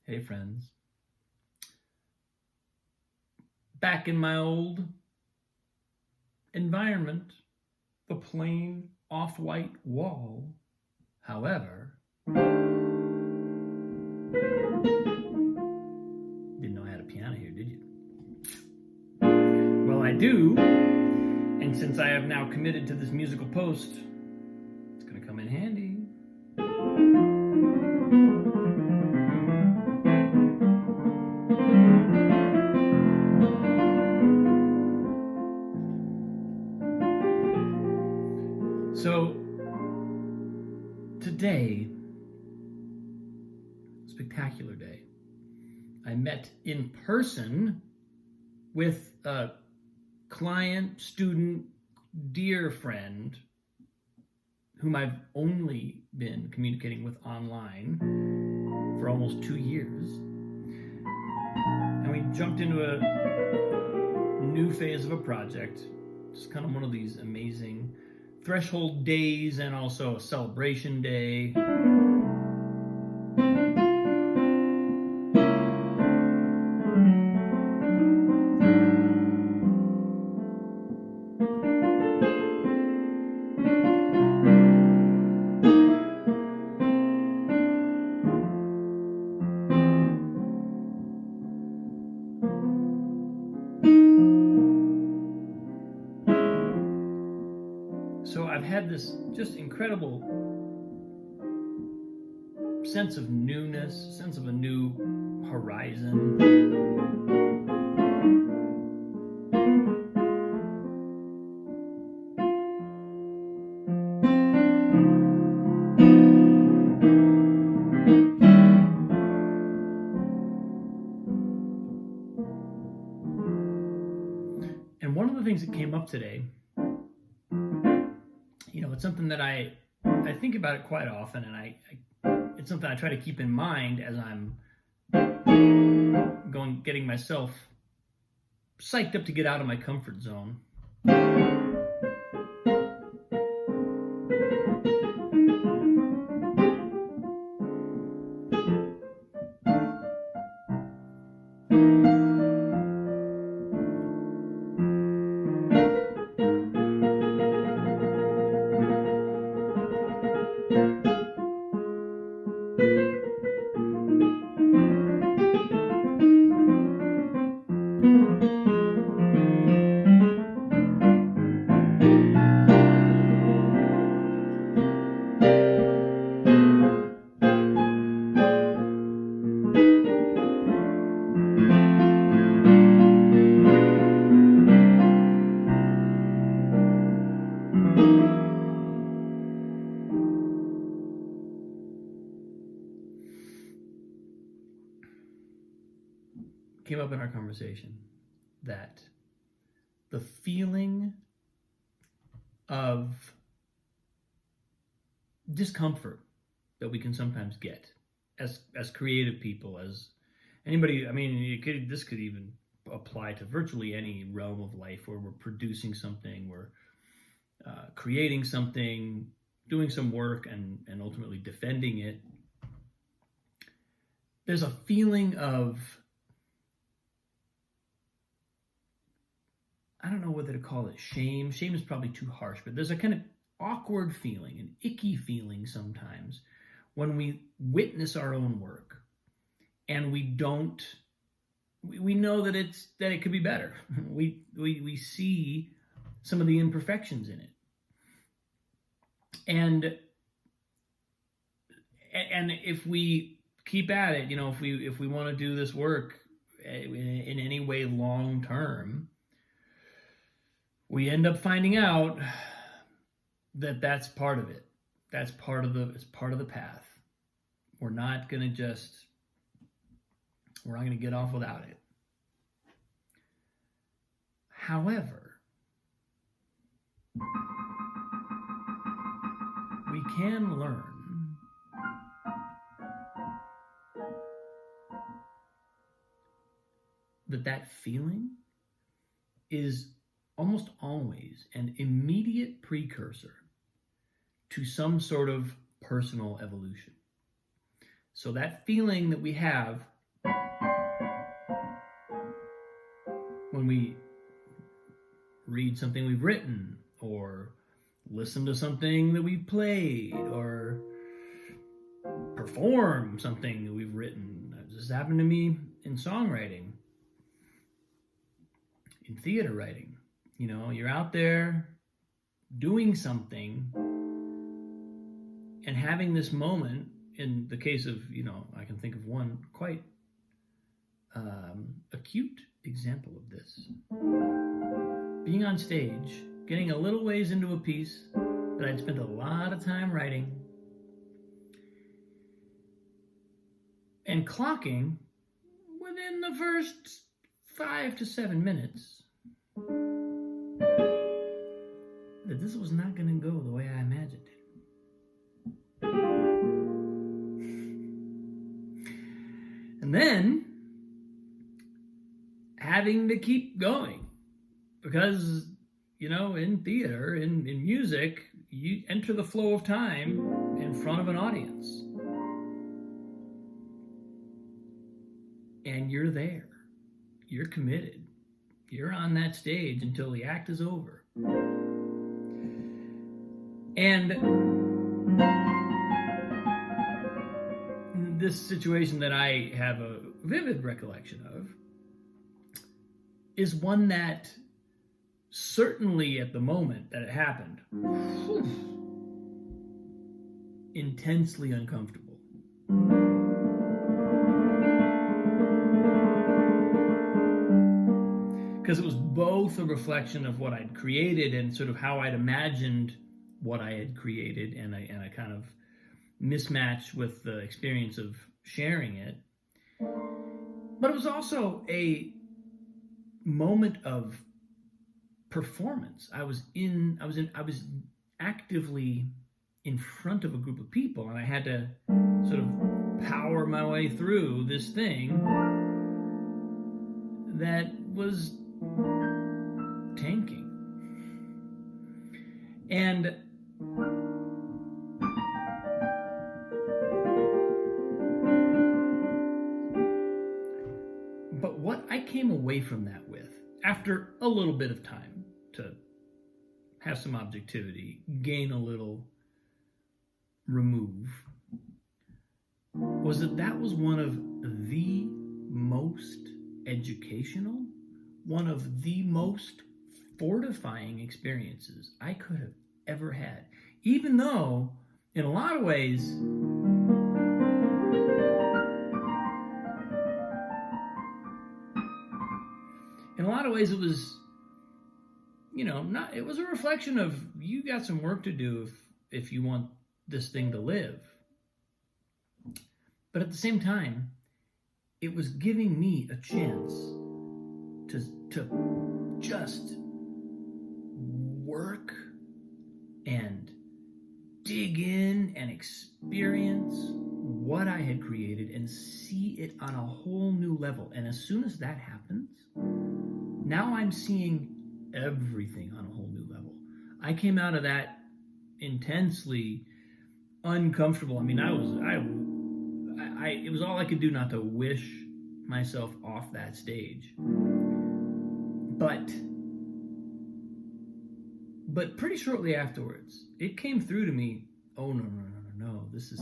Hey friends. Back in my old environment, the plain off-white wall. However, didn't know I had a piano here, did you? Well, I do, and since I have now committed to this musical post, it's going to come in handy. So, today, spectacular day. I met in person with a client, student, dear friend whom I've only been communicating with online for almost 2 years. And we jumped into a new phase of a project. It's kind of one of these amazing threshold days and also a celebration day. So I've had this just incredible sense of newness, sense of a new horizon. And one of the things that came up today, it's something that I think about it quite often, and it's something I try to keep in mind as I'm getting myself psyched up to get out of my comfort zone. Came up in our conversation that the feeling of discomfort that we can sometimes get as creative people, as anybody, this could even apply to virtually any realm of life where we're producing something, we're creating something, doing some work, and ultimately defending it. There's a feeling of, I don't know whether to call it shame. Shame is probably too harsh, but there's a kind of awkward feeling, an icky feeling sometimes when we witness our own work and we know that it could be better. We see some of the imperfections in it. And if we keep at it, if we want to do this work in any way long term, we end up finding out that that's part of it. It's part of the path. We're not going to get off without it. However, we can learn that feeling is almost always an immediate precursor to some sort of personal evolution. So that feeling that we have when we read something we've written, or listen to something that we've played, or perform something that we've written. This happened to me in songwriting, in theater writing. You know, you're out there doing something and having this moment. In the case of, you know, I can think of one quite acute example of this. Being on stage, getting a little ways into a piece that I'd spent a lot of time writing, and clocking within the first 5 to 7 minutes that this was not going to go the way I imagined it. And then having to keep going, because, you know, in theater, in music, you enter the flow of time in front of an audience. And you're there. You're committed. You're on that stage until the act is over. And this situation that I have a vivid recollection of is one that certainly at the moment that it happened, intensely uncomfortable. Because it was both a reflection of what I'd created and sort of how I'd imagined what I had created, and a kind of mismatch with the experience of sharing it. But it was also a moment of performance. I was actively in front of a group of people, and I had to sort of power my way through this thing that was tanking. And but what I came away from that with, after a little bit of time to have some objectivity, gain a little remove, was that was one of the most educational, one of the most fortifying experiences I could have ever had. Even though, in a lot of ways, it was, you know, it was a reflection of, you got some work to do if you want this thing to live. But at the same time, it was giving me a chance to just work and dig in and experience what I had created and see it on a whole new level. And as soon as that happens, now I'm seeing everything on a whole new level. I came out of that intensely uncomfortable. I mean, it was all I could do not to wish myself off that stage. But pretty shortly afterwards, it came through to me, oh, no. This is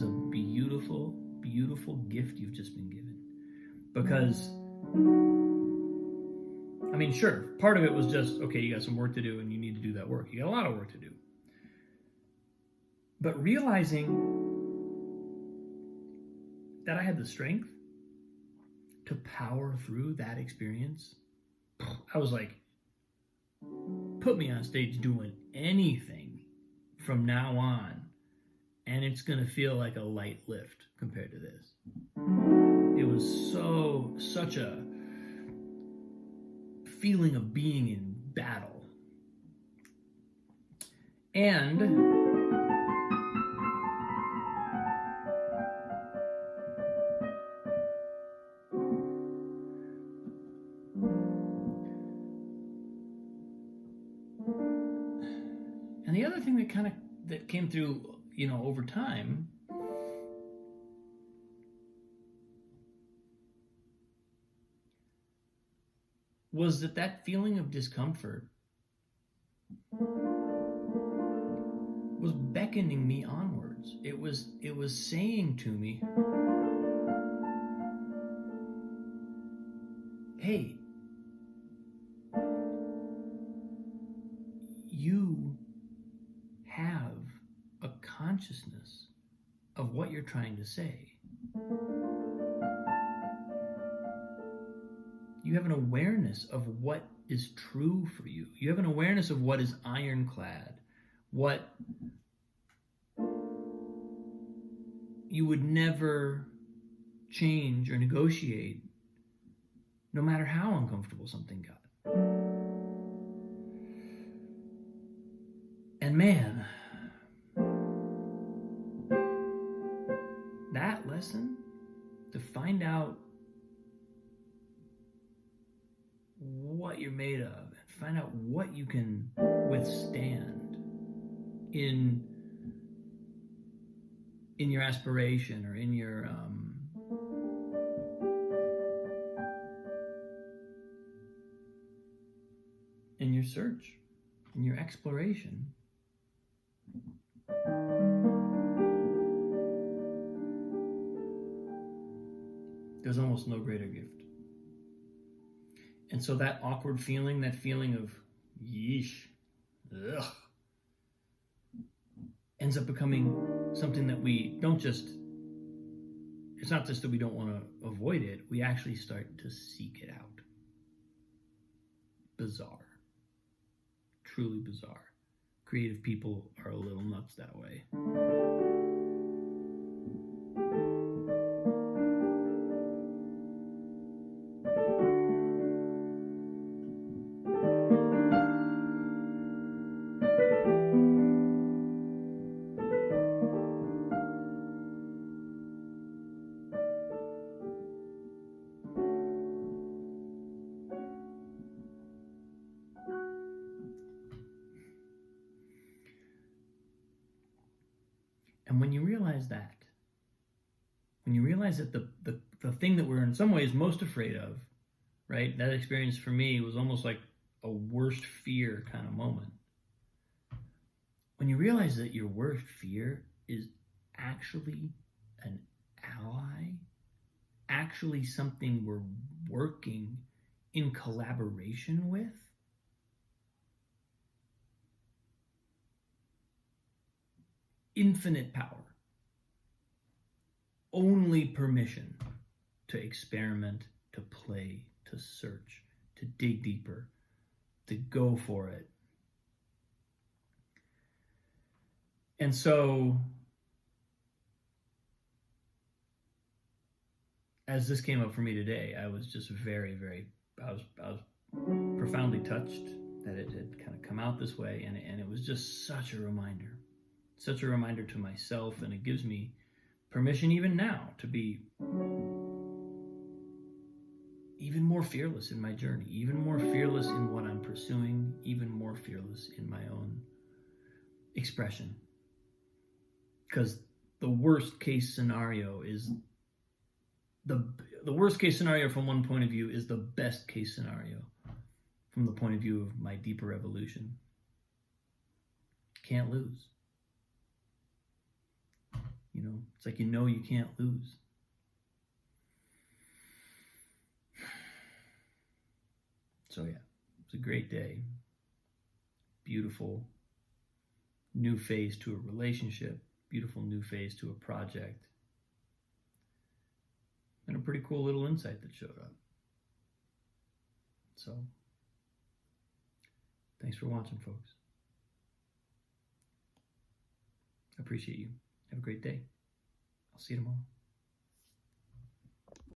a beautiful, beautiful gift you've just been given. Because, I mean, sure, part of it was just, okay, you got some work to do and you need to do that work. You got a lot of work to do. But realizing that I had the strength to power through that experience, I was like, put me on stage doing anything from now on, and it's going to feel like a light lift compared to this. It was such a feeling of being in battle. And the other thing that came through, you know, over time, was that that feeling of discomfort was beckoning me onwards. It was saying to me, hey, you have a consciousness of what you're trying to say. You have an awareness of what is true for you. You have an awareness of what is ironclad, what you would never change or negotiate, no matter how uncomfortable something got. And man, that lesson, to find out what you're made of, and find out what you can withstand in your aspiration or in your search, in your exploration. There's almost no greater gift. And so that awkward feeling, that feeling of yeesh, ugh, ends up becoming something that we don't just, it's not just that we don't want to avoid it, we actually start to seek it out. Bizarre. Truly bizarre. Creative people are a little nuts that way. And when you realize that, the thing that we're in some ways most afraid of, right? That experience for me was almost like a worst fear kind of moment. When you realize that your worst fear is actually an ally, actually something we're working in collaboration with, infinite power, only permission to experiment, to play, to search, to dig deeper, to go for it. And so, as this came up for me today, I was just I was profoundly touched that it had kind of come out this way, and it was just such a reminder to myself, and it gives me permission even now to be even more fearless in my journey, even more fearless in what I'm pursuing, even more fearless in my own expression. Because the worst case scenario is the worst case scenario from one point of view is the best case scenario from the point of view of my deeper evolution. Can't lose. You know, it's like, you can't lose. So yeah, it's a great day. Beautiful new phase to a relationship, beautiful new phase to a project, and a pretty cool little insight that showed up. So, thanks for watching, folks. I appreciate you. Have a great day. I'll see you tomorrow.